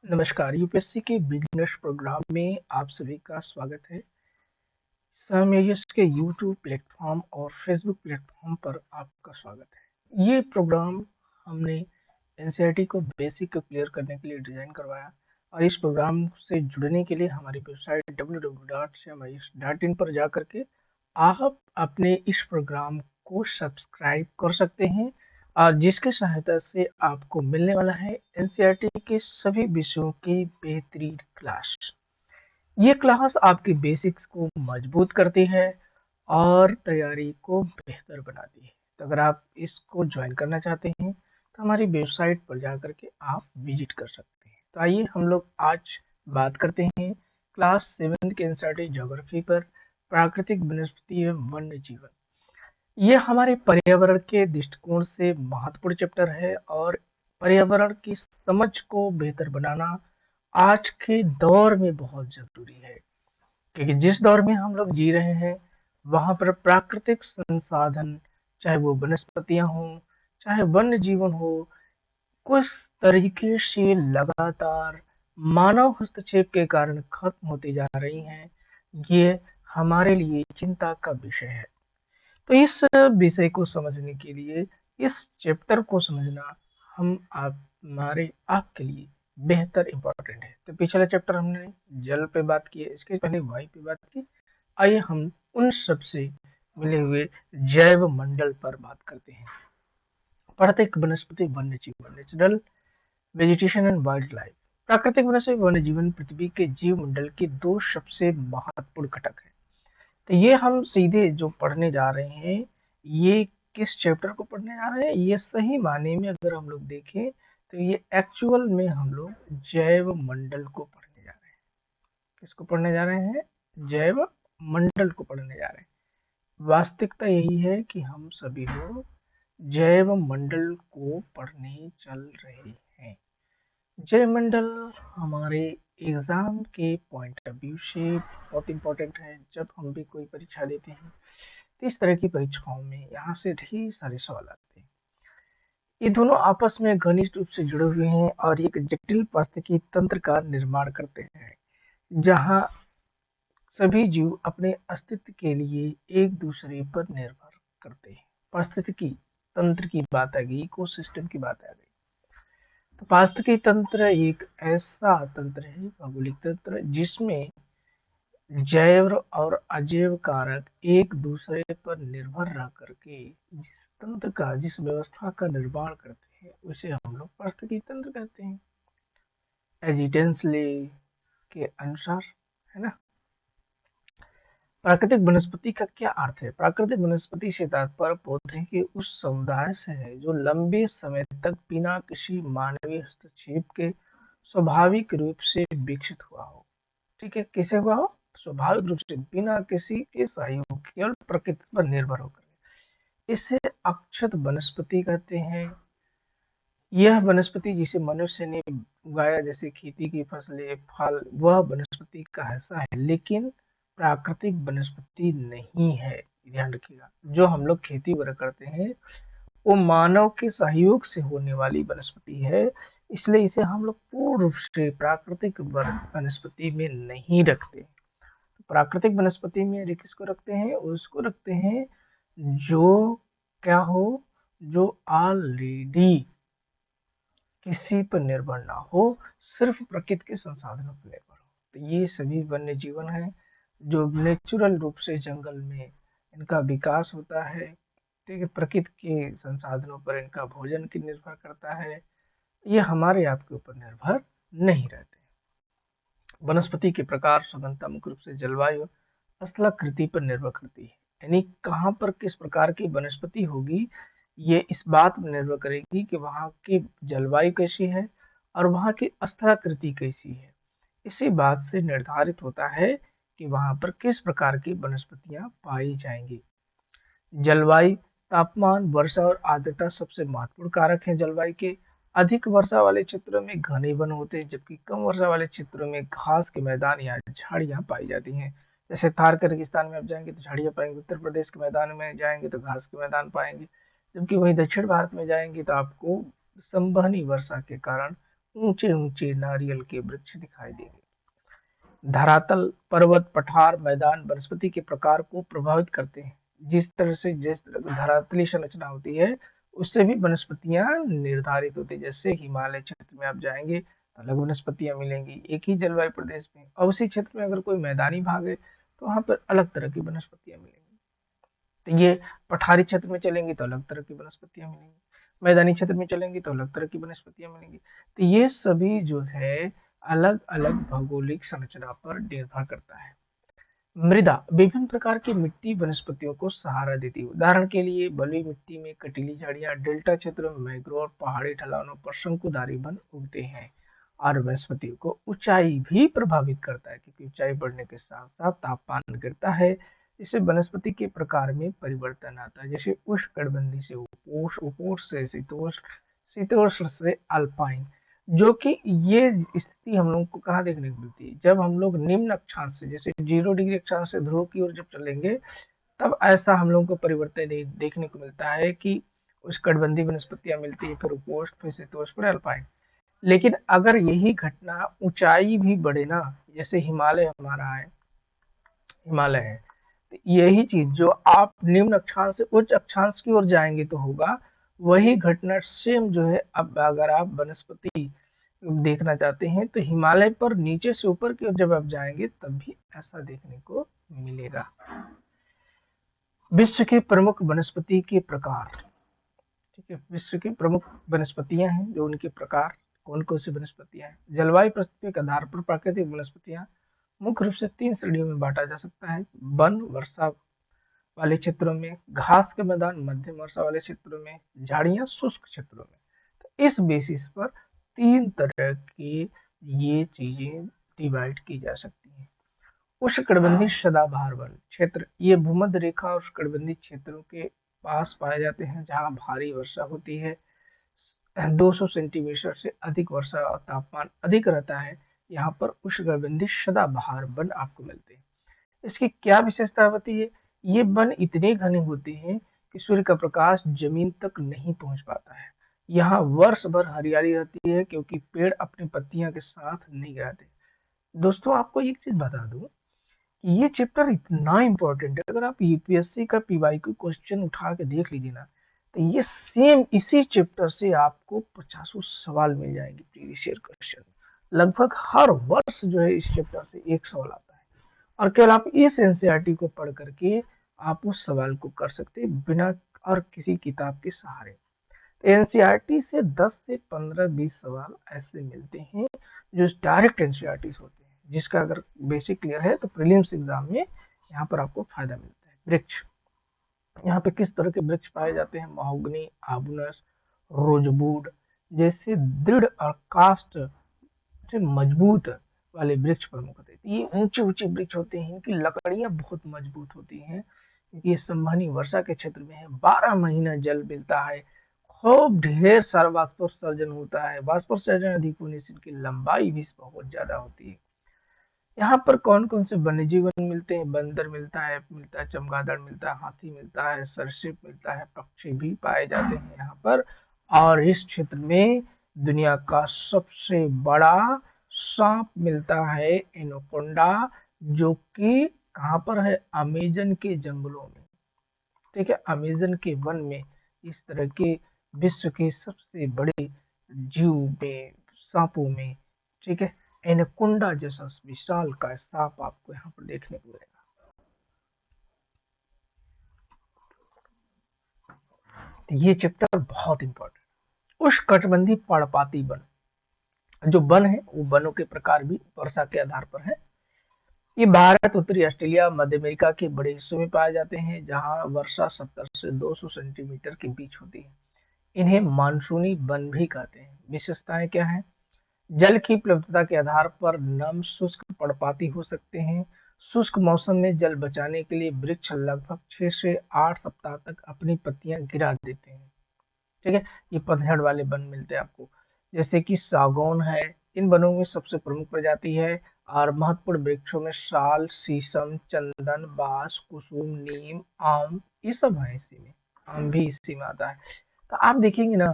नमस्कार, यूपीएससी के beginners programme में आप सभी का स्वागत है। सामयस के यूट्यूब प्लेटफॉर्म और फेसबुक प्लेटफॉर्म पर आपका स्वागत है। ये प्रोग्राम हमने एनसीईआरटी को बेसिक को क्लियर करने के लिए डिज़ाइन करवाया और इस प्रोग्राम से जुड़ने के लिए हमारी वेबसाइट www.cmis.in पर जा करके आप अपने इस प्रोग्राम को सब्सक्राइब कर सकते हैं और जिसकी सहायता से आपको मिलने वाला है एनसीईआरटी के सभी विषयों की बेहतरीन क्लास। ये क्लास आपके बेसिक्स को मजबूत करती है और तैयारी को बेहतर बनाती है। तो अगर आप इसको ज्वाइन करना चाहते हैं तो हमारी वेबसाइट पर जा करके आप विजिट कर सकते हैं। तो आइए हम लोग आज बात करते हैं क्लास 7 के एनसीईआरटी ज्योग्राफी पर प्राकृतिक वनस्पति एवं वन्य जीवन। ये हमारे पर्यावरण के दृष्टिकोण से महत्वपूर्ण चैप्टर है और पर्यावरण की समझ को बेहतर बनाना आज के दौर में बहुत जरूरी है, क्योंकि जिस दौर में हम लोग जी रहे हैं वहां पर प्राकृतिक संसाधन, चाहे वो वनस्पतियां हों, चाहे वन्य जीवन हो, कुछ तरीके से लगातार मानव हस्तक्षेप के कारण खत्म होती जा रही हैं। ये हमारे लिए चिंता का विषय है। तो इस विषय को समझने के लिए, इस चैप्टर को समझना हम आप हमारे आपके लिए बेहतर इम्पोर्टेंट है। तो पिछला चैप्टर हमने जल पे बात की है, इसके पहले वायु पे बात की। आइए हम उन सब से मिले हुए जैव मंडल पर बात करते हैं। प्राकृतिक वनस्पति वन्य जीवन, natural vegetation and wild life. प्राकृतिक वनस्पति वन्य जीवन पृथ्वी के जीव मंडल के दो सबसे महत्वपूर्ण घटक है। तो ये हम सीधे जो पढ़ने जा रहे हैं, ये किस चैप्टर को पढ़ने जा रहे हैं, ये सही माने में अगर हम लोग देखें तो ये एक्चुअल में हम लोग जैव मंडल को पढ़ने जा रहे हैं। किसको पढ़ने जा रहे हैं? जैव मंडल को पढ़ने जा रहे हैं। वास्तविकता यही है कि हम सभी लोग जैव मंडल को पढ़ने चल रहे हैं। जैव मंडल हमारे एग्जाम के पॉइंट ऑफ व्यू से बहुत इंपॉर्टेंट है। जब हम भी कोई परीक्षा देते हैं तो इस तरह की परीक्षाओं में यहाँ से ढेर सारे सवाल आते हैं। ये दोनों आपस में घनिष्ठ रूप से जुड़े हुए हैं और एक जटिल पारिस्थितिकी तंत्र का निर्माण करते हैं, जहाँ सभी जीव अपने अस्तित्व के लिए एक दूसरे पर निर्भर करते हैं। पारिस्थितिकी तंत्र की बात आ गई, इकोसिस्टम की बात आ गई। तो पारिस्थितिकी तंत्र एक ऐसा तंत्र है, भौगोलिक तंत्र, जिसमें जैव और अजैव कारक एक दूसरे पर निर्भर रह करके जिस तंत्र का, जिस व्यवस्था का निर्माण करते हैं, उसे हम लोग पारिस्थितिकी तंत्र कहते हैं। एजिटेंसले के अनुसार, है ना। प्राकृतिक वनस्पति का क्या अर्थ है? प्राकृतिक वनस्पति से तात्पर्य पौधे के उस समुदाय से है जो लंबे समय तक बिना किसी मानवीय हस्तक्षेप के स्वाभाविक रूप से विकसित हुआ हो। ठीक है, किसे हुआ हो? स्वाभाविक रूप से, बिना किसी के सहयोग, केवल प्रकृति पर निर्भर होकर। इसे अक्षत वनस्पति कहते हैं। यह वनस्पति जिसे मनुष्य ने उगाया, जैसे खेती की फसलें, फल, वह वनस्पति का हिस्सा है, लेकिन प्राकृतिक वनस्पति नहीं है। ध्यान रखिएगा, जो हम लोग खेती वगैरह करते हैं वो मानव के सहयोग से होने वाली वनस्पति है, इसलिए इसे हम लोग पूर्ण रूप से प्राकृतिक वनस्पति में नहीं रखते। प्राकृतिक वनस्पति में किसको रखते हैं? उसको रखते हैं जो क्या हो, जो ऑलरेडी किसी पर निर्भर ना हो, सिर्फ प्रकृति के संसाधनों पर निर्भर हो। तो ये सभी वन्य जीवन है जो नेचुरल रूप से जंगल में इनका विकास होता है। ठीक है, प्रकृति के संसाधनों पर इनका भोजन की निर्भर करता है। ये हमारे आपके ऊपर निर्भर नहीं रहते। वनस्पति के प्रकार सघनता मुख्य रूप से जलवायु स्थलाकृति पर निर्भर करती है, यानी कहाँ पर किस प्रकार की वनस्पति होगी, ये इस बात पर निर्भर करेगी कि वहाँ की जलवायु कैसी है और वहाँ की स्थलाकृति कैसी है। इसी बात से निर्धारित होता है कि वहाँ पर किस प्रकार की वनस्पतियां पाई जाएंगी। जलवायु, तापमान, वर्षा और आर्द्रता सबसे महत्वपूर्ण कारक हैं जलवायु के। अधिक वर्षा वाले क्षेत्रों में घने वन होते हैं, जबकि कम वर्षा वाले क्षेत्रों में घास के मैदान या झाड़ियां पाई जाती हैं। जैसे थार के रेगिस्तान में आप जाएंगे तो झाड़ियां पाएंगे, उत्तर प्रदेश के मैदान में जाएंगे तो घास के मैदान पाएंगे, जबकि वहीं दक्षिण भारत में जाएंगे तो आपको संवहनी वर्षा के कारण ऊंचे ऊंचे नारियल के वृक्ष दिखाई देंगे। धरातल, पर्वत, पठार, मैदान वनस्पति के प्रकार को प्रभावित करते हैं। जिस तरह की धरातली संरचना होती है, उससे भी वनस्पतियां निर्धारित होती है। जैसे हिमालय क्षेत्र में आप जाएंगे तो अलग वनस्पतियां मिलेंगी एक ही जलवायु प्रदेश में, और उसी क्षेत्र में अगर कोई मैदानी भाग है तो वहां पर अलग तरह की वनस्पतियां मिलेंगी। तो ये पठारी क्षेत्र में चलेंगे तो अलग तरह की वनस्पतियां मिलेंगी, मैदानी क्षेत्र में चलेंगे तो अलग तरह की वनस्पतियां मिलेंगी। तो ये सभी जो है अलग अलग भौगोलिक संरचना पर निर्भर करता है। मृदा, विभिन्न प्रकार की मिट्टी वनस्पतियों को सहारा देती है। उदाहरण के लिए बलुई मिट्टी में कटीली झाड़ियां, डेल्टा क्षेत्र में मैंग्रोव, पहाड़ी ढलानों पर शंकुधारी वन उगते हैं। और वनस्पतियों को ऊंचाई भी प्रभावित करता है, क्योंकि ऊंचाई बढ़ने के साथ साथ तापमान गिरता है, जिससे वनस्पति के प्रकार में परिवर्तन आता है। जैसे उष्णकटिबंधीय से उपोष्ण, उपोष्ण से शीतोष्ण, शीतोष्ण से अल्पाइन। जो कि ये स्थिति हम लोग को कहाँ देखने को मिलती है, जब हम लोग निम्न अक्षांश से, जैसे 0 डिग्री अक्षांश से ध्रुव की ओर जब चलेंगे, तब ऐसा हम लोगों को परिवर्तन देखने को मिलता है कि उष्णकटिबंधीय वनस्पतियां मिलती है, फिर उपोष्ण, फिर शीतोष्ण, फिर अल्पाइन। लेकिन अगर यही घटना ऊंचाई भी बढ़े ना, जैसे हिमालय हमारा है, हिमालय है, तो यही चीज जो आप निम्न अक्षांश से उच्च अक्षांश की ओर जाएंगे तो होगा, वही घटना सेम जो है। अब अगर आप वनस्पति देखना चाहते हैं तो हिमालय पर नीचे से ऊपर की ओर जब आप जाएंगे तब भी ऐसा देखने को मिलेगा। विश्व के प्रमुख वनस्पति के प्रकार, ठीक है, विश्व की प्रमुख वनस्पतियां हैं, जो उनके प्रकार कौन कौन सी वनस्पतियां हैं। जलवायु परिस्थितियों के आधार पर प्राकृतिक वनस्पतियां मुख्य रूप से 3 श्रेणियों में बांटा जा सकता है। वन, वर्षा वाले क्षेत्रों में, घास के मैदान मध्यम वर्षा वाले क्षेत्रों में, झाड़ियां शुष्क क्षेत्रों में। तो इस बेसिस पर 3 तरह की ये चीजें डिवाइड की जा सकती हैं। उष्णकटिबंधीय सदाबहार वन क्षेत्र, ये भूमध्य रेखा और उष्णकटिबंधीय क्षेत्रों के पास पाए जाते हैं, जहाँ भारी वर्षा होती है, 200 सेंटीमीटर से अधिक वर्षा और तापमान अधिक रहता है। यहाँ पर उष्णकटिबंधीय सदाबहार वन आपको मिलते हैं। इसकी क्या विशेषता होती है, ये वन इतने घने होते हैं कि सूर्य का प्रकाश जमीन तक नहीं पहुंच पाता है। यहाँ वर्ष भर हरियाली रहती है, क्योंकि पेड़ अपनी पत्तियां के साथ नहीं गिराते। दोस्तों आपको एक चीज बता दूं, ये चैप्टर इतना इम्पोर्टेंट है, अगर आप यूपीएससी का पीवाईक्यू क्वेश्चन उठा के देख लीजिए ना, तो ये सेम इसी चैप्टर से आपको 50 सवाल मिल जाएंगे प्रीवियस ईयर क्वेश्चन। लगभग हर वर्ष जो है इस चैप्टर से एक सवाल आता है, और केवल आप इस एनसीईआरटी को पढ़ करके आप उस सवाल को कर सकते हैं बिना और किसी किताब के सहारे। एनसीईआरटी से 10 से 15-20 सवाल ऐसे मिलते हैं जो डायरेक्ट एनसीईआरटी होते हैं, जिसका अगर बेसिक क्लियर है तो प्रीलिम्स एग्जाम में यहाँ पर आपको फायदा मिलता है। वृक्ष, यहाँ पे किस तरह के वृक्ष पाए जाते हैं, महोगनी, आबुनस, रोजवुड जैसे दृढ़ और काष्ठ से मजबूत वाले वृक्ष प्रमुख होते हैं। ये ऊंचे ऊंचे वृक्ष होते हैं, इनकी लकड़ियां बहुत मजबूत होती हैं, क्योंकि ये संवहनी वर्षा के क्षेत्र में है, 12 महीना जल मिलता है, खूब ढेर सारा वाष्पोत्सर्जन होता है, वाष्पोत्सर्जन अधिक होने से इनकी लंबाई भी बहुत ज्यादा होती है। यहाँ पर कौन कौन से वन्य जीवन मिलते हैं, बंदर मिलता है चमगादड़ मिलता है, हाथी मिलता है, सरसिप मिलता है, पक्षी भी पाए जाते हैं यहाँ पर। और इस क्षेत्र में दुनिया का सबसे बड़ा सांप मिलता है, एनाकोंडा, जो कि कहाँ पर है, अमेजन के जंगलों में। ठीक है, अमेजन के वन में इस तरह के विश्व के सबसे बड़े जीव में, सांपों में, ठीक है, एनाकोंडा जैसा विशाल का सांप आपको यहाँ पर देखने को मिलेगा। तो ये चैप्टर बहुत इंपॉर्टेंट। उष्णकटिबंधीय पर्णपाती वन, जो वन है वो वनों के प्रकार भी वर्षा के आधार पर है। ये भारत, उत्तरी ऑस्ट्रेलिया, मध्य अमेरिका के बड़े हिस्सों में पाए जाते हैं, जहाँ वर्षा 70 से 200 सेंटीमीटर के बीच होती है। इन्हें मानसूनी वन भी कहते हैं। विशेषताएं क्या हैं, जल की उपलब्धता के आधार पर नम, शुष्क, पर्णपाती हो सकते हैं। शुष्क मौसम में जल बचाने के लिए वृक्ष लगभग 6 से 8 सप्ताह तक अपनी पत्तियां गिरा देते हैं। ठीक है, ये पतझड़ वाले वन मिलते हैं आपको, जैसे कि सागौन है, इन वनों में सबसे प्रमुख प्रजाति है। और महत्वपूर्ण वृक्षों में साल, शीशम, चंदन, बांस, कुसुम, नीम, आम, ये सब है इसी में, आम भी इसी में आता है। तो आप देखेंगे ना,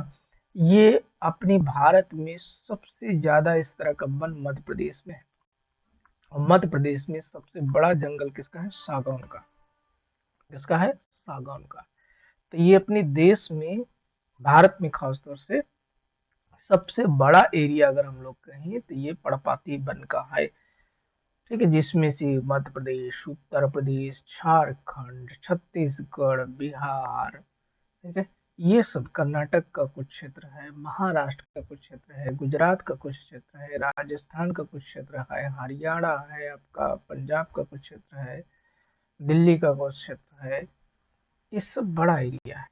ये अपनी भारत में सबसे ज्यादा इस तरह का वन मध्य प्रदेश में है। और मध्य प्रदेश में सबसे बड़ा जंगल किसका है? सागौन का। किसका है? सागौन का। तो ये अपने देश में, भारत में खासतौर से सबसे बड़ा एरिया अगर हम लोग कहें तो ये पर्णपाती वन का है। ठीक है, जिसमें से मध्य प्रदेश, उत्तर प्रदेश, झारखंड, छत्तीसगढ़, बिहार, ठीक है, ये सब, कर्नाटक का कुछ क्षेत्र है, महाराष्ट्र का कुछ क्षेत्र है, गुजरात का कुछ क्षेत्र है, राजस्थान का कुछ क्षेत्र है, हरियाणा है आपका, पंजाब का कुछ क्षेत्र है, दिल्ली का कुछ क्षेत्र है। ये सब बड़ा एरिया है।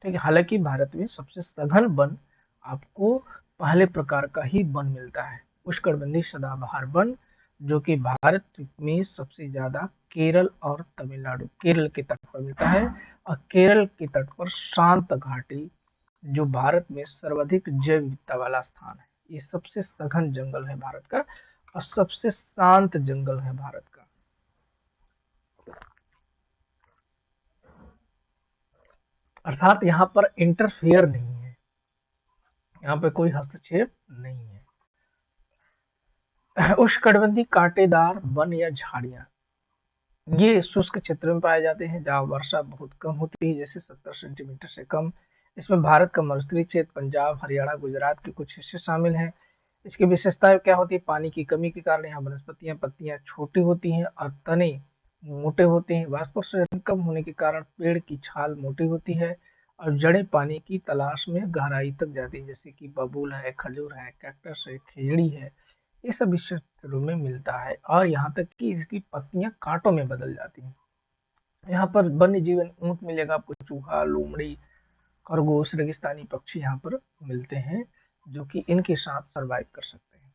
ठीक है, हालांकि भारत में सबसे सघन वन आपको पहले प्रकार का ही वन मिलता है, उष्णकटिबंधीय सदाबहार वन, जो कि भारत में सबसे ज्यादा केरल और तमिलनाडु, केरल के तट पर मिलता है। और केरल के तट पर शांत घाटी, जो भारत में सर्वाधिक जैव विविधता वाला स्थान है। ये सबसे सघन जंगल है भारत का, और सबसे शांत जंगल है भारत का। अर्थात यहाँ पर इंटरफेयर नहीं है, यहाँ पे कोई हस्तक्षेप नहीं है। उष्णकटिबंधीय कांटेदार वन या झाड़ियां, ये शुष्क क्षेत्र में पाए जाते हैं जहाँ वर्षा बहुत कम होती है, जैसे 70 सेंटीमीटर से कम। इसमें भारत का मरुस्थलीय क्षेत्र, पंजाब, हरियाणा, गुजरात के कुछ हिस्से शामिल हैं। इसकी विशेषताएं क्या होती है? पानी की कमी के कारण यहाँ वनस्पतियां, पत्तियां छोटी होती हैं और तने मोटे होते हैं। वाष्पोत्सर्जन कम होने के कारण पेड़ की छाल मोटी होती है और जड़ें पानी की तलाश में गहराई तक जाती है, जैसे कि बबूल है, खजूर है, कैक्टस है, खेजड़ी है। ये सब इस क्षेत्रों में मिलता है, और यहाँ तक कि इसकी पत्तियां कांटों में बदल जाती हैं। यहाँ पर वन्य जीवन, ऊंट मिलेगा आपको, चूहा, लोमड़ी, खरगोश, रेगिस्तानी पक्षी यहाँ पर मिलते हैं, जो कि इनके साथ सरवाइव कर सकते हैं।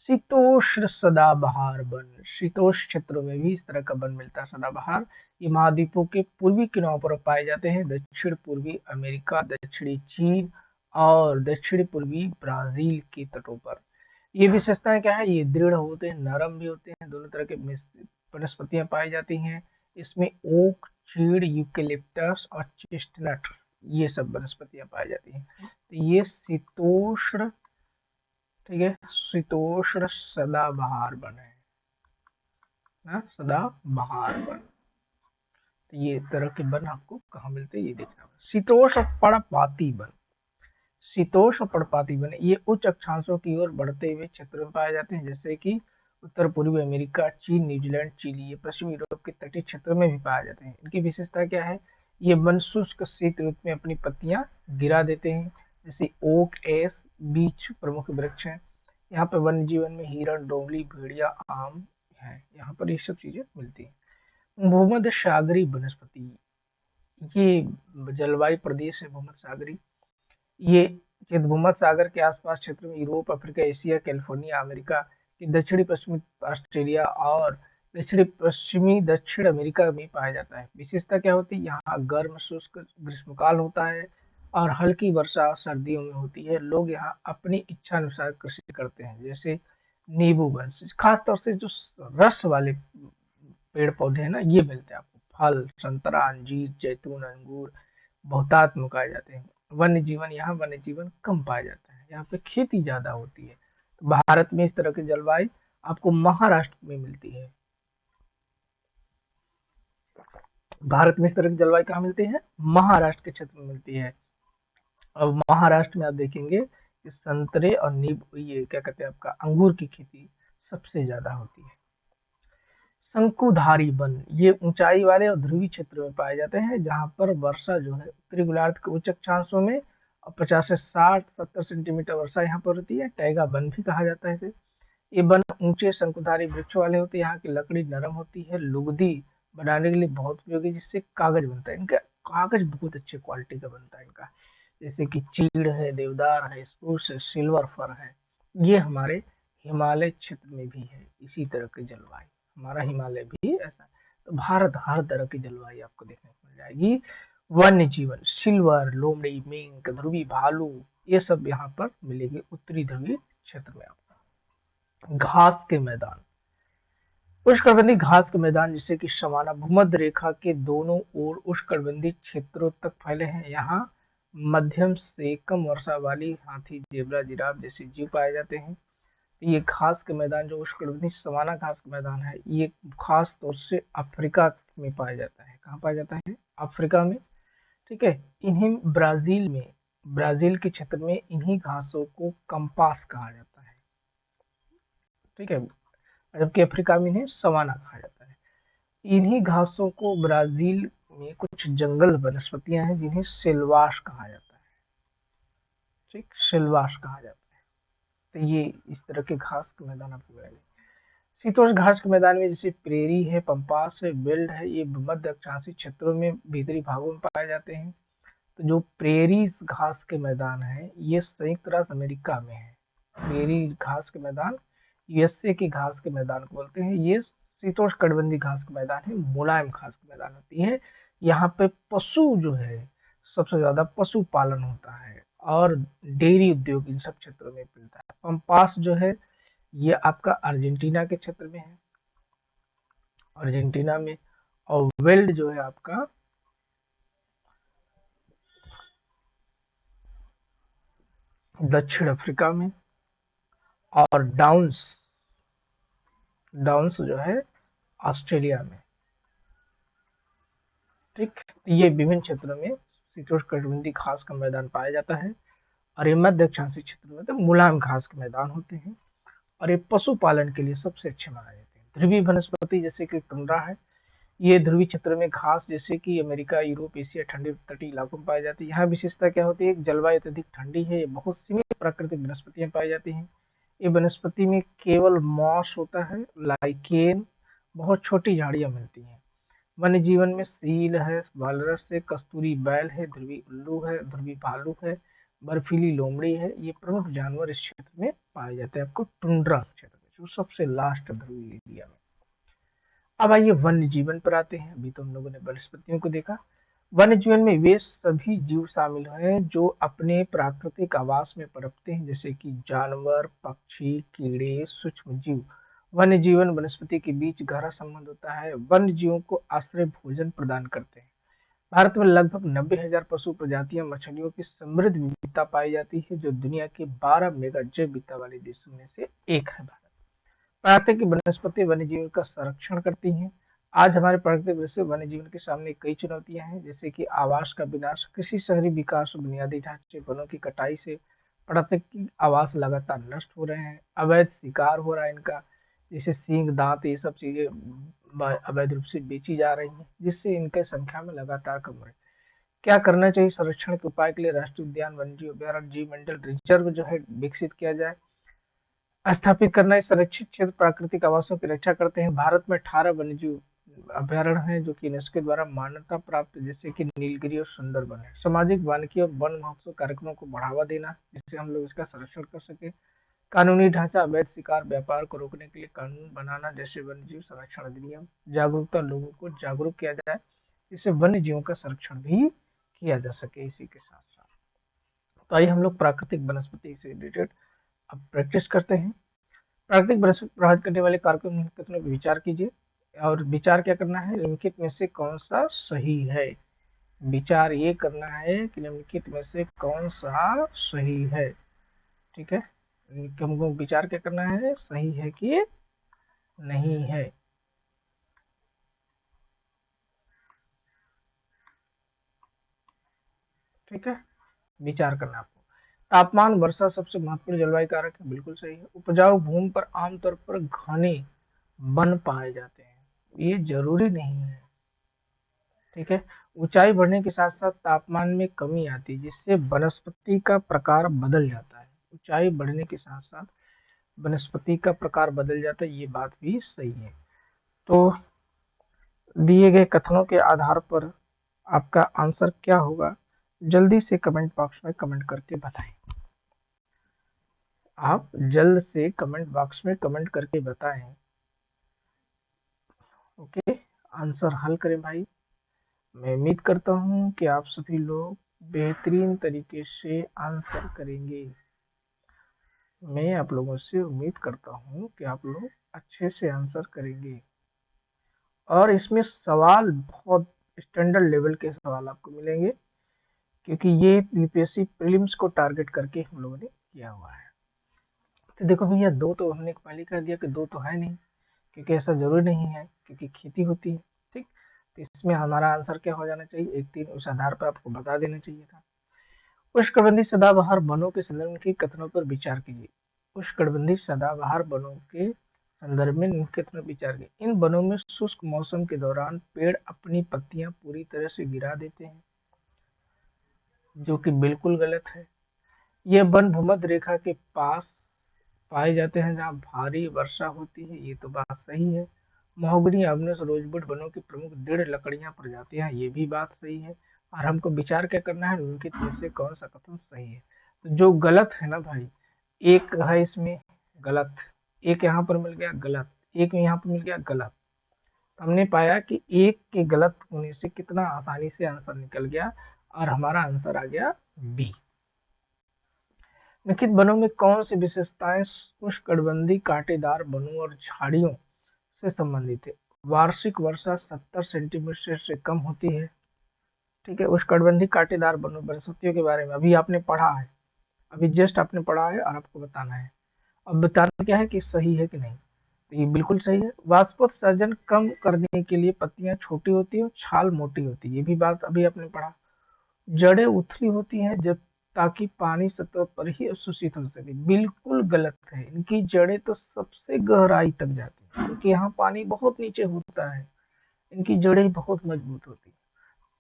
शीतोष्ण सदाबहार वन, शीतोष्ण क्षेत्रों में भी इस तरह का वन मिलता है, सदाबहार। ये महाद्वीपों के पूर्वी किनारों पर पाए जाते हैं, दक्षिण पूर्वी अमेरिका, दक्षिणी चीन और दक्षिण पूर्वी ब्राजील के तटों पर। ये विशेषताएं क्या है? ये दृढ़ होते हैं, नरम भी होते हैं, दोनों तरह के वनस्पतियां पाई जाती हैं। इसमें ओक, चीड़, यूकेलिप्टस और चेस्टनट, ये सब वनस्पतियां पाई जाती हैं। तो ये शीतोष्ण, ठीक है, शीतोष्ण सदाबहार वन है ना, सदाबहार वन। तो ये तरह के वन आपको कहाँ मिलते हैं, ये देखना होगा। शीतोष्ण पर्णपाती वन, शीतोष्ण पर्णपाती वन ये उच्च अक्षांशों की ओर बढ़ते हुए क्षेत्रों में पाए जाते हैं, जैसे कि उत्तर पूर्वी अमेरिका, चीन, न्यूजीलैंड, चिली। ये पश्चिमी यूरोप के तटीय क्षेत्रों में भी पाए जाते हैं। इनकी विशेषता क्या है? ये वन शुष्क शीत ऋतु में अपनी पत्तियां गिरा देते हैं, जैसे ओक, एस, बीच प्रमुख वृक्ष हैं। यहाँ पे वन्य जीवन में हिरण, डोमली, भेड़िया, आम है, यहाँ पर ये सब चीजें मिलती हैं। भूमध्य सागरीय वनस्पति, ये जलवायु प्रदेश है भूमध्य सागरीय। ये क्षेत्र भूमध्य सागर के आसपास क्षेत्र में Europe, Africa, Asia, California, America के दक्षिणी पश्चिमी, ऑस्ट्रेलिया और दक्षिणी पश्चिमी दक्षिण अमेरिका में पाया जाता है। विशेषता क्या होती है? यहाँ गर्म शुष्क ग्रीष्मकाल होता है और हल्की वर्षा सर्दियों में होती है। लोग यहाँ अपनी इच्छा अनुसार कृषि करते हैं, जैसे नींबू वंश, खासतौर से जो रस वाले पेड़ पौधे हैं ना, ये मिलते हैं आपको। फल, संतरा, अंजीर, जैतून, अंगूर बहुतायत में उगाए जाते हैं। वन्य जीवन, यहाँ वन्य जीवन कम पाया जाता है, यहाँ पे खेती ज्यादा होती है। तो भारत में इस तरह की जलवायु आपको महाराष्ट्र में मिलती है। भारत में इस तरह की जलवायु कहाँ मिलती है? महाराष्ट्र के क्षेत्र में मिलती है। अब महाराष्ट्र में आप देखेंगे कि संतरे और नींबू, ये क्या कहते हैं आपका, अंगूर की खेती सबसे ज्यादा होती है। शंकुधारी वन, ये ऊंचाई वाले और ध्रुवीय क्षेत्रों में पाए जाते हैं, जहां पर वर्षा जो है उत्तरी गोलार्ध के उच्च अक्षांशों में और 50 से 60 70 सेंटीमीटर वर्षा यहाँ पर होती है। टैगा वन भी कहा जाता है इसे। ये वन ऊंचे शंकुधारी वृक्ष वाले होते हैं। यहाँ की लकड़ी नरम होती है, लुगदी बनाने के लिए बहुत उपयोगी, जिससे कागज बनता है। इनका कागज बहुत अच्छे क्वालिटी का बनता है इनका, जैसे कि चीड़ है, देवदार है, स्प्रूस है, सिल्वर फर है। ये हमारे हिमालय क्षेत्र में भी है इसी तरह की जलवायु, हमारा हिमालय भी ऐसा है। तो भारत हर तरह की जलवायु आपको देखने को मिल जाएगी। वन्य जीवन, सिल्वर, लोमड़ी, मिंक, ध्रुवी भालू, ये सब यहाँ पर मिलेंगे उत्तरी ध्रुवीय क्षेत्र में आपको। घास के मैदान, उष्णकटिबंधीय घास के मैदान, जिसे कि सवाना भूमध्य रेखा के दोनों ओर उष्णकटिबंधीय क्षेत्रों तक फैले हैं। यहाँ मध्यम से कम वर्षा वाली हाथी, जेब्रा, जिराफ जैसे जीव पाए जाते हैं। ये घास के मैदान जो उष्णकटिबंधीय सवाना घास का मैदान है, ये खास तौर से अफ्रीका में पाया जाता है। कहाँ पाया जाता है? अफ्रीका में। ठीक है। इन्हीं ब्राजील के क्षेत्र में इन्हीं घासों को कंपास कहा जाता है। ठीक है। जबकि अफ्रीका में इन्हें सवाना कहा जाता है। इन्हीं घासों को ब्राजील में कुछ जंगल वनस्पतियां हैं जिन्हें सिल्वास कहा जाता है। ठीक, सिल्वास कहा जाता है। तो ये इस तरह के घास के मैदान आपको मिलेंगे। शीतोष्ण घास के मैदान में जैसे प्रेरी है, पंपास है, वेल्ड है, ये मध्य अक्षांशीय क्षेत्रों में भीतरी भागों में पाए जाते हैं। तो जो प्रेरी घास के मैदान है ये संयुक्त राष्ट्र अमेरिका में है। प्रेरी घास के मैदान यूएसए की घास के मैदान को बोलते हैं। ये शीतोष्ण कटिबंधीय घास के मैदान है, मुलायम घास के मैदान होती है। यहाँ पे पशु जो है सबसे ज्यादा पशुपालन होता है और डेयरी उद्योग इन सब क्षेत्रों में मिलता है। पंपास जो है ये आपका अर्जेंटीना के क्षेत्र में है, अर्जेंटीना में। और वेल्ड जो है आपका दक्षिण अफ्रीका में। और डाउन्स डाउन्स जो है ऑस्ट्रेलिया में। ठीक, ये विभिन्न क्षेत्रों में शीतोष्ण कटिबंधीय घास का मैदान पाया जाता है। और ये मध्य अक्षांशीय क्षेत्र में तो मुलायम घास के मैदान होते हैं। और ये पशुपालन के लिए सबसे अच्छे माने जाते हैं। ध्रुवीय वनस्पति जैसे कि टुंड्रा है, ये ध्रुवीय क्षेत्र में घास जैसे कि अमेरिका, यूरोप, एशिया ठंडे तटीय इलाकों में पाई जाती है। यहाँ विशेषता क्या होती है? जलवायु अत्यधिक ठंडी है, बहुत सीमित प्राकृतिक वनस्पतियां पाई जाती हैं। ये वनस्पति में केवल मॉस होता है, लाइकेन, बहुत छोटी झाड़ियां मिलती हैं। वन्य जीवन में सील है, वालरस है, कस्तूरी बैल है, ध्रुवी उल्लू है, ध्रुवी भालू है, बर्फीली लोमड़ी है। ये प्रमुख जानवर इस क्षेत्र में पाए जाते हैं, आपको टुंड्रा क्षेत्र में, जो सबसे लास्ट ध्रुवीय एरिया में। अब आइए वन्य जीवन पर आते हैं। अभी तो हम लोगों ने वनस्पतियों को देखा। वन्य जीवन में वे सभी जीव शामिल हैं जो अपने प्राकृतिक आवास में पनपते हैं, जैसे कि जानवर, पक्षी, कीड़े, सूक्ष्म जीव। वन्य जीवन वनस्पति के बीच गहरा संबंध होता है। वन्य जीवों को आश्रय भोजन प्रदान करते हैं। भारत में लगभग 90,000 पशु प्रजातियां, मछलियों की समृद्ध विविधता पाई जाती है, जो दुनिया के 12 मेगा जैव विविधता वाले देशों में से एक है। प्राकृतिक वनस्पति वन्य जीवन का संरक्षण करती हैं। आज हमारे प्राकृतिक दृश्य वन्य जीवन के सामने कई चुनौतियां हैं, जैसे कि आवास का विनाश, कृषि, शहरी विकास, बुनियादी ढांचे, वनों की कटाई से प्राकृतिक आवास लगातार नष्ट हो रहे हैं। अवैध शिकार हो रहा है इनका, जैसे सींग, दांत, ये सब चीजें अवैध रूप से बेची जा रही हैं, जिससे इनके संख्या में लगातार कम हो रही है। क्या करना चाहिए संरक्षण के उपाय के लिए? राष्ट्रीय उद्यान, वन्य जीव अभयारण्य, जीव मंडल रिजर्व जो है विकसित किया जाए। स्थापित करना है संरक्षित क्षेत्र प्राकृतिक आवासों की रक्षा करते हैं। भारत में 18 वन्यजीव अभयारण्य हैं जो कि यूनेस्को द्वारा मान्यता प्राप्त, जैसे कि नीलगिरी और सुंदरबन है। सामाजिक वानिकी और वन महोत्सव कार्यक्रमों को बढ़ावा देना, जिससे हम लोग इसका संरक्षण कर सके। कानूनी ढांचा, अवैध शिकार व्यापार को रोकने के लिए कानून बनाना, जैसे वन्यजीव संरक्षण अधिनियम। जागरूकता, लोगों को जागरूक किया जाए, जिससे वन्य जीवों का संरक्षण भी किया जा सके। इसी के साथ साथ तो आइए हम लोग प्राकृतिक वनस्पति से रिलेटेड अब प्रैक्टिस करते हैं। प्राकृतिक वनस्पति प्रभावित करने वाले कारकों निम्नलिखित में विचार कीजिए। और विचार क्या करना है? निम्नलिखित में से कौन सा सही है? विचार ये करना है कि निम्नलिखित में से कौन सा सही है। ठीक है, हमको विचार क्या करना है? सही है कि नहीं है। ठीक है, विचार करना आपको। तापमान, वर्षा सबसे महत्वपूर्ण जलवायु कारक है, बिल्कुल सही है। उपजाऊ भूमि पर आमतौर पर घने वन पाए जाते हैं, ये जरूरी नहीं है। ठीक है। ऊंचाई बढ़ने के साथ साथ तापमान में कमी आती है, जिससे वनस्पति का प्रकार बदल जाता है। ऊंचाई बढ़ने के साथ साथ वनस्पति का प्रकार बदल जाता है, ये बात भी सही है। तो दिए गए कथनों के आधार पर आपका आंसर क्या होगा? जल्दी से कमेंट बॉक्स में कमेंट करके बताएं। आप जल्द से कमेंट बॉक्स में कमेंट करके बताएं। ओके, आंसर हल करें भाई। मैं उम्मीद करता हूं कि आप सभी लोग बेहतरीन तरीके से आंसर करेंगे। मैं आप लोगों से उम्मीद करता हूं कि आप लोग अच्छे से आंसर करेंगे। और इसमें सवाल बहुत स्टैंडर्ड लेवल के सवाल आपको मिलेंगे। क्योंकि ये यूपीएससी प्रीलिम्स को टारगेट करके हम लोगों ने किया हुआ है। तो देखो भैया, दो तो हमने पहले कह दिया कि दो तो है नहीं, क्योंकि ऐसा जरूरी नहीं है, क्योंकि खेती होती है। ठीक, तो इसमें हमारा आंसर क्या हो जाना चाहिए, 1 3, उस आधार पर आपको बता देना चाहिए था। उष्णकटिबंधीय सदाबहार वनों के संदर्भ के कथनों पर विचार कीजिए। उष्णकटिबंधीय सदाबहार वनों के संदर्भ में निम्नलिखित कथनों पर विचार कीजिए। इन वनों में शुष्क मौसम के दौरान पेड़ अपनी पत्तियां पूरी तरह से गिरा देते हैं, जो कि बिल्कुल गलत है। यह वन भूमध्य रेखा के पास पाए जाते हैं जहाँ भारी वर्षा होती है, ये तो बात सही है। महोगनी, अवनस, रोजवुड वनों की प्रमुख दृढ़ लकड़ियां प्रजातियां, ये भी बात सही है। और हमको विचार क्या करना है, निम्नलिखित में से कौन सा कथन सही है। तो जो गलत है ना भाई, एक है इसमें गलत, एक यहाँ पर मिल गया गलत, एक यहाँ पर मिल गया गलत। हमने पाया कि एक के गलत होने से कितना आसानी से आंसर निकल गया, और हमारा आंसर आ गया बी। निम्नलिखित वनों में कौन सी विशेषताएं उष्णकटिबंधीय कांटेदार वनों और झाड़ियों से संबंधित है। वार्षिक वर्षा 70 सेंटीमीटर से कम होती है। ठीक है, उष्णकटिबंधीय कांटेदार वनों वनस्पतियों के बारे में अभी आपने पढ़ा है, अभी जस्ट आपने पढ़ा है, और आपको बताना है। अब बताना क्या है कि सही है कि नहीं। तो ये बिल्कुल सही है। वाष्पोत्सर्जन कम करने के लिए पत्तियां छोटी होती है और छाल मोटी होती है, ये भी बात अभी आपने पढ़ा। जड़ें उथली होती हैं जब ताकि पानी सतह पर ही अवशोषित हो सके, बिल्कुल गलत है। इनकी जड़ें तो सबसे गहराई तक जाती हैं, क्योंकि यहाँ पानी बहुत नीचे होता है। इनकी जड़ें बहुत मजबूत होती हैं।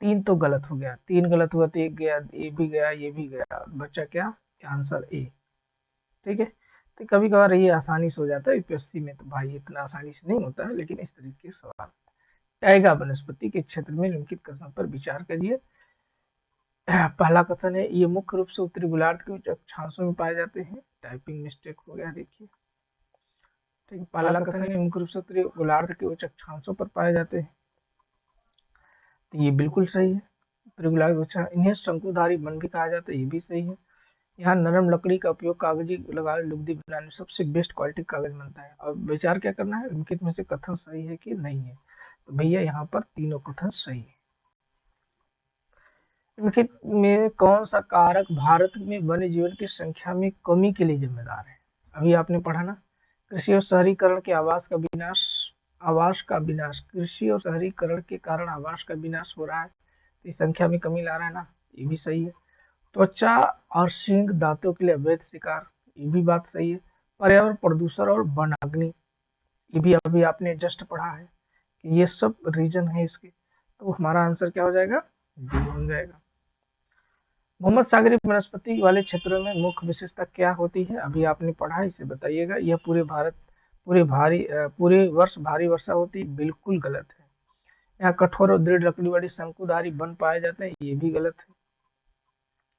3 तो गलत हो गया, 3 गलत हुआ तो एक गया, ये भी गया, ये भी गया, बचा क्या, आंसर ए। ठीक है, तो कभी कभार ये आसानी से हो जाता है यूपीएससी में, तो भाई इतना आसानी से नहीं होता है, लेकिन इस तरीके के सवाल। टाइगा वनस्पति के क्षेत्र में निम्नलिखित कथनों पर विचार करिए। पहला कथन है, ये मुख्य रूप से उत्तरी गोलार्ध के उच्च अक्षांशों में पाए जाते हैं। टाइपिंग मिस्टेक हो गया, देखिए। ठीक है, पहला कथन है मुख्य रूप से उत्तरी गोलार्ध के उच्च अक्षांशों पर पाए जाते हैं, तो ये बिल्कुल सही है। उत्तरी गोलार्ध के इन्हें शंकुधारी वन भी कहा जाता है, ये भी सही है। यहाँ नरम लकड़ी का उपयोग कागजी लगा लुगदी बनाने में सबसे बेस्ट क्वालिटी कागज बनता है। अब विचार क्या करना है, इनके में से कथन सही है कि नहीं है। तो भैया यहाँ पर तीनों कथन सही है। इनके में कौन सा कारक भारत में वन्य जीवन की संख्या में कमी के लिए जिम्मेदार है। अभी आपने पढ़ा ना, कृषि और शहरीकरण के आवास का विनाश, कृषि और शहरीकरण के कारण आवास का विनाश हो रहा है, तो इस संख्या में कमी ला रहा है ना, ये भी सही है। त्वचा और सींग दांतों के लिए अवैध शिकार, ये भी बात सही है। पर्यावरण प्रदूषण और वनाग्नि, ये भी अभी आपने जस्ट पढ़ा है कि ये सब रीजन है इसके, तो हमारा आंसर क्या हो जाएगा, डी हो जाएगा। भूमध्य सागरीय वनस्पति वाले क्षेत्रों में मुख्य विशेषता क्या होती है, अभी आपने पढ़ा है, इसे बताइएगा। यह पूरे वर्ष भारी वर्षा होती है, बिल्कुल गलत है। यहाँ कठोर और दृढ़ लकड़ी वाली शंकुधारी वन पाए जाते हैं, ये भी गलत है।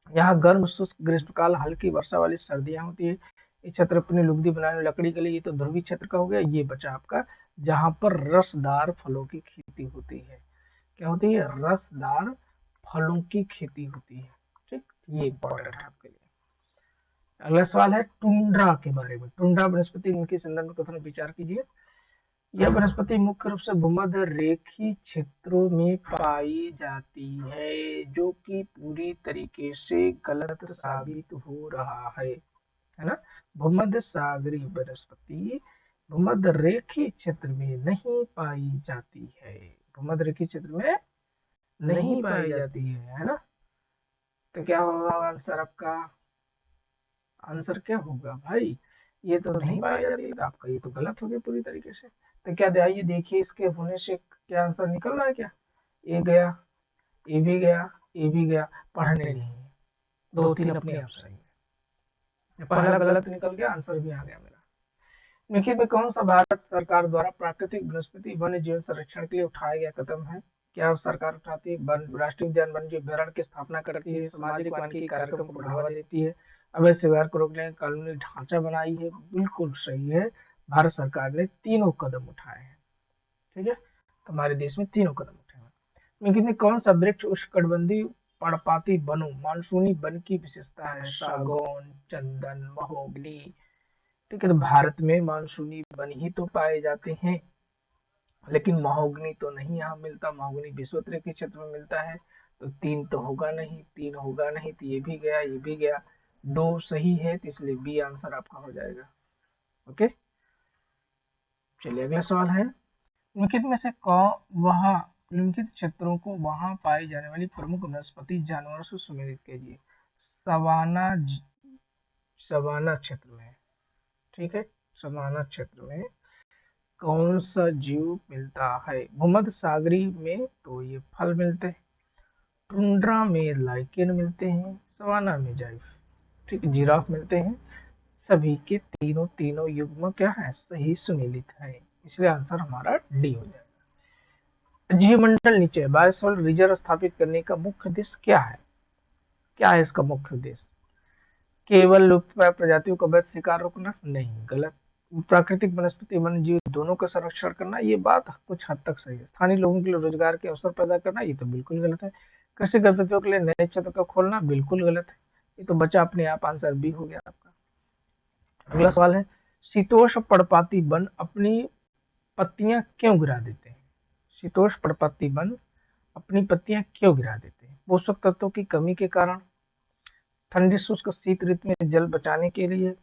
यहाँ गर्म शुष्क ग्रीष्मकाल, हल्की वर्षा वाली सर्दियां होती है। ये क्षेत्र अपनी लुगदी बनाने लकड़ी के लिए, ये तो ध्रुवीय क्षेत्र का हो गया। ये बचा आपका जहाँ पर रसदार फलों की खेती होती है। क्या होती है, रसदार फलों की खेती होती है। ठीक, ये इंपॉर्टेंट है आपके लिए। अगला सवाल है टुंड्रा के बारे में। टुंड्रा वनस्पति, इनके संदर्भ में कथन विचार कीजिए। यह वनस्पति मुख्य रूप से भूमध्य रेखीय क्षेत्रों में पाई जाती है, जो कि पूरी तरीके से गलत साबित हो रहा है ना। भूमध्य सागरीय वनस्पति भूमध्य रेखीय क्षेत्र में नहीं पाई जाती है, भूमध्य रेखीय क्षेत्र में नहीं पाई जाती है ना। तो क्या होगा आंसर आपका, आंसर क्या होगा भाई, ये तो नहीं पाई जाती है, तो आपका ये तो गलत हो गया पूरी तरीके से। तो क्या आइए देखिए, इसके होने से क्या आंसर निकल रहा है, क्या ए गया, ए भी गया, ए भी गया, पढ़ने नहीं है। 2 3 अपने आप सही है, पहला गलत निकल गया, आंसर भी आ गया मेरा। निखिल में कौन सा भारत सरकार द्वारा प्राकृतिक वनस्पति वन्य जीवन संरक्षण के लिए उठाया गया कदम है। क्या सरकार उठाती है, राष्ट्रीय उद्यान वन्य अभ्यारण्य की स्थापना करती है, सामाजिक वानिकी कार्यक्रम को बढ़ावा देती है, अवैध शिकार को रोकने का कानूनी ढांचा बनाई है। बिल्कुल सही है, भारत सरकार ने तीनों कदम उठाए हैं। ठीक है, हमारे देश में तीनों कदम उठाए हैं। लेकिन कौन सा वृक्ष उष्णकटिबंधीय पर्णपाती वनों मानसूनी वन की विशेषता है। सागौन, चंदन, महोगनी। ठीक है, तो भारत में मानसूनी वन ही तो पाए जाते हैं, लेकिन महोगनी तो नहीं यहाँ मिलता। महोगनी विश्वोत्तरी के क्षेत्र में मिलता है। तो 3 तो होगा नहीं, 3 होगा नहीं तो ये भी गया, ये भी गया। 2 सही है तो इसलिए बी आंसर आपका हो जाएगा। ओके, चलिए अगला सवाल है, निम्नलिखित में से वह निम्नलिखित क्षेत्रों को वहां पाई जाने वाली प्रमुख वनस्पति जानवरों से सुमेलित कीजिए। सवाना सवाना क्षेत्र में, ठीक है, सवाना क्षेत्र में कौन सा जीव मिलता है? भूमध्य सागरी में तो ये फल मिलते हैं, टुंड्रा में लाइकेन मिलते हैं, सवाना में जाइफ, ठीक, जिराफ मिलते हैं। सभी के तीनों तीनों युग्म क्या है? सही सुमेलित है, इसलिए आंसर हमारा डी हो जाएगा। जीवमंडल नीचे, बायोस्फीयर रिजर्व स्थापित करने का मुख्य उद्देश्य क्या है? क्या है इसका मुख्य उद्देश्य? केवल लुप्तप्राय प्रजातियों का अवैध शिकार रोकना? नहीं, गलत। प्राकृतिक वनस्पति वन्य जीव दोनों का संरक्षण करना, ये बात कुछ हद तक सही है। स्थानीय लोगों के लिए रोजगार के अवसर पैदा करना, ये तो बिल्कुल गलत है। कृषि गतिविधियों के लिए नए क्षेत्र का खोलना, बिल्कुल गलत है। ये तो बचा अपने आप, आंसर बी हो गया आपका। अगला सवाल है, शीतोष्ण पर्णपाती वन अपनी पत्तियां क्यों गिरा देते हैं? शीतोष्ण पर्णपाती वन अपनी पत्तियां क्यों गिरा देते हैं? पोषक तत्वों की कमी के कारण, ठंडी शुष्क शीत ऋतु में जल बचाने के लिए,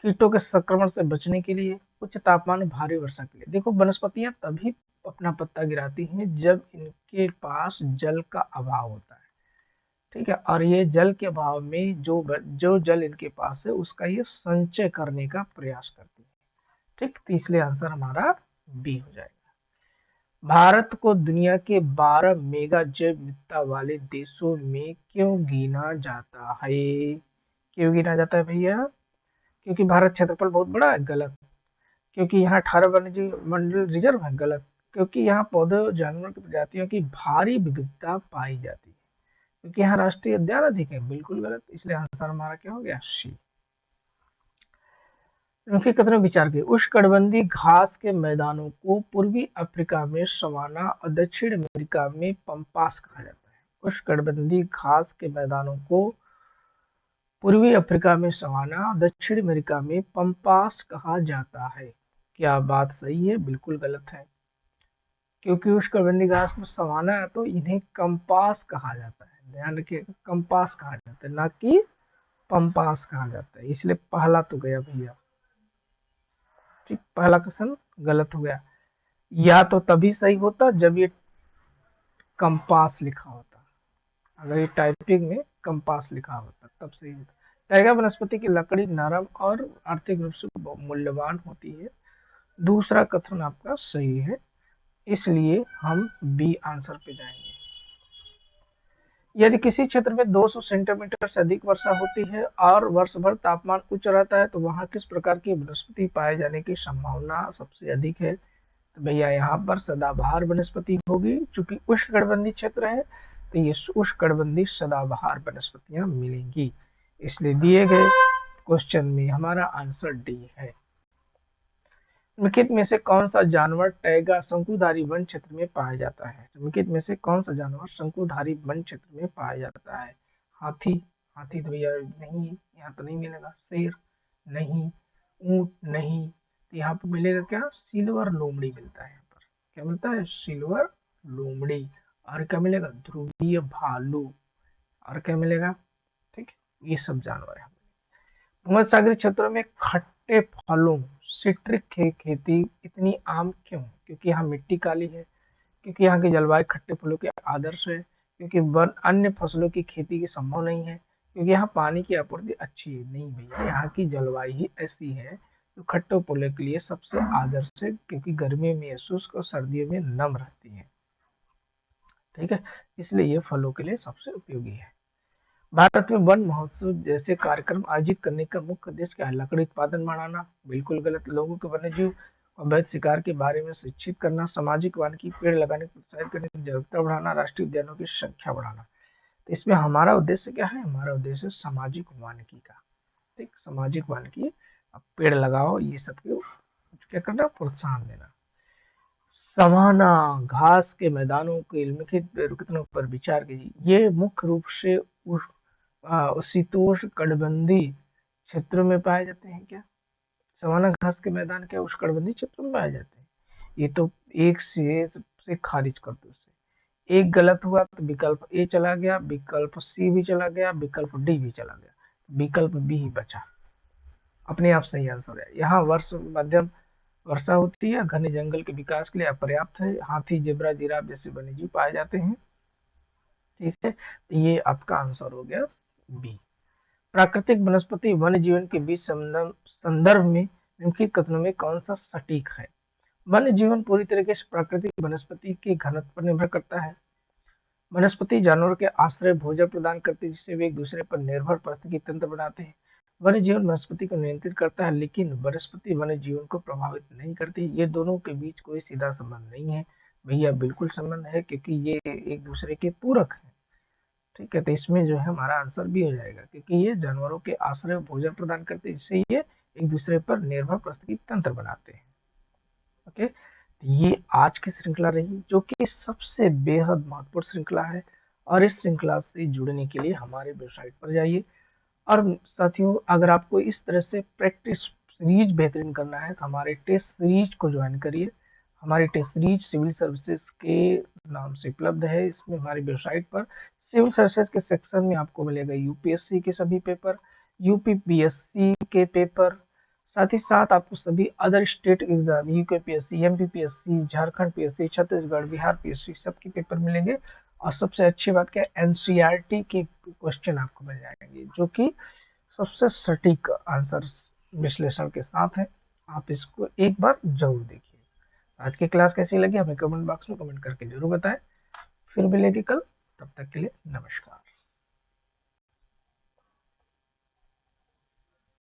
कीटों के संक्रमण से बचने के लिए, उच्च तापमान और भारी वर्षा के लिए। देखो, वनस्पतियां तभी अपना पत्ता गिराती हैं जब इनके पास जल का अभाव होता है, ठीक है, और ये जल के अभाव में जो जल इनके पास है उसका ये संचय करने का प्रयास करती है, ठीक, तो इसलिए आंसर हमारा बी हो जाएगा। भारत को दुनिया के 12 मेगा जैव विविधता वाले देशों में क्यों गिना जाता है? क्यों गिना जाता है भैया? क्योंकि भारत क्षेत्रफल बहुत बड़ा है? गलत। क्योंकि यहाँ 18 वन्य मंडल रिजर्व है? गलत। क्योंकि यहाँ पौधे और जानवर की प्रजातियों की भारी विविधता पाई जाती है? क्योंकि यहाँ राष्ट्रीय उद्यान अधिक है? बिल्कुल गलत। इसलिए आंसर हमारा क्या हो गया? सी। उनके कथनों विचार के, उष्णकटिबंधीय घास के मैदानों को पूर्वी अफ्रीका में सवाना और दक्षिण अमेरिका में पंपास कहा जाता है। उष्णकटिबंधीय घास के मैदानों को पूर्वी अफ्रीका में सवाना, दक्षिण अमेरिका में पंपास कहा जाता है। क्या बात सही है? बिल्कुल गलत है। क्योंकि उष्णकटिबंधीय घास में सवाना है तो इन्हें कंपास कहा जाता है। ध्यान रखिएगा, कंपास कहा जाता है, ना कि पंपास कहा जाता है। इसलिए पहला तो गया भैया, ठीक, पहला क्वेश्चन गलत हो गया। या तो तभी सही होता जब ये कंपास लिखा होता, अगर ये टाइपिंग में कंपास लिखा होता तब सही होता। टाइगर वनस्पति की लकड़ी नरम और आर्थिक रूप से मूल्यवान होती है। दूसरा कथन आपका सही है, इसलिए हम बी आंसर पे जाएंगे। यदि किसी क्षेत्र में 200 सेंटीमीटर से अधिक वर्षा होती है और वर्ष भर तापमान उच्च रहता है तो वहां किस प्रकार की वनस्पति पाए जाने की संभावना सबसे अधिक है? तो भैया यहाँ पर सदाबहार वनस्पति होगी। चूंकि उष्णकटिबंधीय क्षेत्र है तो ये उष्णकटिबंधीय सदाबहार वनस्पतियां मिलेंगी। इसलिए दिए गए क्वेश्चन में हमारा आंसर डी है। निम्नलिखित में से कौन सा जानवर टैगा शंकुधारी वन क्षेत्र में पाया जाता है? निम्नलिखित में से कौन सा जानवर शंकुधारी वन क्षेत्र में पाया जाता है? हाथी? हाथी तो भैया नहीं, यहाँ तो नहीं मिलेगा। शेर? नहीं। ऊंट? नहीं। तो यहाँ पर मिलेगा क्या? सिल्वर लोमड़ी मिलता है। यहाँ पर क्या मिलता है? सिल्वर लोमड़ी। और क्या मिलेगा? ध्रुवीय भालू। और क्या मिलेगा? ठीक, ये सब जानवर है। भूमध्य सागरीय क्षेत्रों में खट्टे फलों सिट्रिक खेती इतनी आम क्यों? क्योंकि यहाँ मिट्टी काली है, क्योंकि यहाँ की जलवायु खट्टे फलों के आदर्श है, क्योंकि वन अन्य फसलों की खेती की संभव नहीं है, क्योंकि यहाँ पानी की आपूर्ति अच्छी है। नहीं भैया, यहाँ की जलवायु ही ऐसी है जो खट्टे फलों के लिए सबसे आदर्श है, क्योंकि गर्मियों में शुष्क और सर्दियों में नम रहती है, ठीक है, इसलिए ये फलों के लिए सबसे उपयोगी है। भारत में वन महोत्सव जैसे कार्यक्रम आयोजित करने का मुख्य उद्देश्य क्या है? लकड़ी उत्पादन बढ़ाना? बिल्कुल गलत। लोगों को वन्यजीव अवैध शिकार के बारे में शिक्षित करना, सामाजिक वानिकी, पेड़ लगाने को प्रोत्साहित करने की जागरूकता बढ़ाना, राष्ट्रीय उद्यानों की संख्या बढ़ाना। तो इसमें हमारा उद्देश्य क्या है? हमारा उद्देश्य सामाजिक वानिकी का, ठीक, सामाजिक वानिकी, अब पेड़ लगाओ, ये सबको क्या करना? प्रोत्साहन देना। सवाना घास के मैदानों के निम्नलिखित कथनों पर विचार कीजिए। ये मुख्य रूप से शीतोष्ण कटिबंधीय क्षेत्रों में पाए जाते हैं क्या? सवाना घास के मैदान क्या उष्णकटिबंधीय क्षेत्रों में पाए जाते हैं? ये तो एक से खारिज कर दो उसे। एक गलत हुआ तो विकल्प ए चला गया, विकल्प सी भी चला गया, विकल्प डी भी चला गया, विकल्प बी ही बचा, अपने आप सही आंसर है। यहाँ वर्ष मध्यम वर्षा होती है, घने जंगल के विकास के लिए अपर्याप्त है, हाथी, जेब्रा, जिराफ जैसे वन्यजीव पाए जाते हैं। ठीक है, तो ये आपका आंसर हो गया बी। प्राकृतिक वनस्पति वन्य जीवन के बीच संदर्भ में निम्नलिखित कथनों में कौन सा सटीक है? वन्य जीवन पूरी तरीके से प्राकृतिक वनस्पति के घनत्व पर निर्भर करता है। वनस्पति जानवरों के आश्रय भोजन प्रदान करती है, जिससे वे एक दूसरे पर निर्भर पारिस्थितिकी तंत्र बनाते हैं। वन्य जीवन वनस्पति को नियंत्रित करता है, लेकिन वनस्पति वन्य जीवन को प्रभावित नहीं करती। ये दोनों के बीच कोई सीधा संबंध नहीं है। भैया बिल्कुल संबंध है, क्योंकि ये एक दूसरे के पूरक है। ठीक है, तो इसमें जो है हमारा आंसर भी हो जाएगा, क्योंकि ये जानवरों के आश्रय भोजन प्रदान करते हैं, जिससे ये एक दूसरे पर निर्भर पारिस्थितिकी तंत्र बनाते हैं। ओके, ये आज की श्रृंखला रही, जो कि सबसे बेहद महत्वपूर्ण श्रृंखला है। और इस श्रृंखला से जुड़ने के लिए हमारे वेबसाइट पर जाइए। और साथियों, अगर आपको इस तरह से प्रैक्टिस सीरीज बेहतरीन करना है तो हमारे टेस्ट सीरीज को ज्वाइन करिए। हमारी टेस्ट सीरीज सिविल सर्विसेज के नाम से उपलब्ध है। इसमें हमारी वेबसाइट पर सिविल सर्विसेज के सेक्शन में आपको मिलेगा यूपीएससी के सभी पेपर, यूपीपीएससी के पेपर, साथ ही साथ आपको सभी other state exam, UKPSC, MPPSC, Jharkhand PSC, Chhattisgarh, Bihar PSC, सबके पेपर मिलेंगे। और सबसे अच्छी बात क्या है, एनसीईआरटी के क्वेश्चन आपको मिल जाएंगे, जो कि सबसे सटीक आंसर विश्लेषण के साथ है। आप इसको एक बार जरूर देखिए। आज की क्लास कैसी लगी हमें कमेंट बॉक्स में कमेंट करके जरूर बताएं। फिर मिलेंगे कल, तब तक के लिए नमस्कार।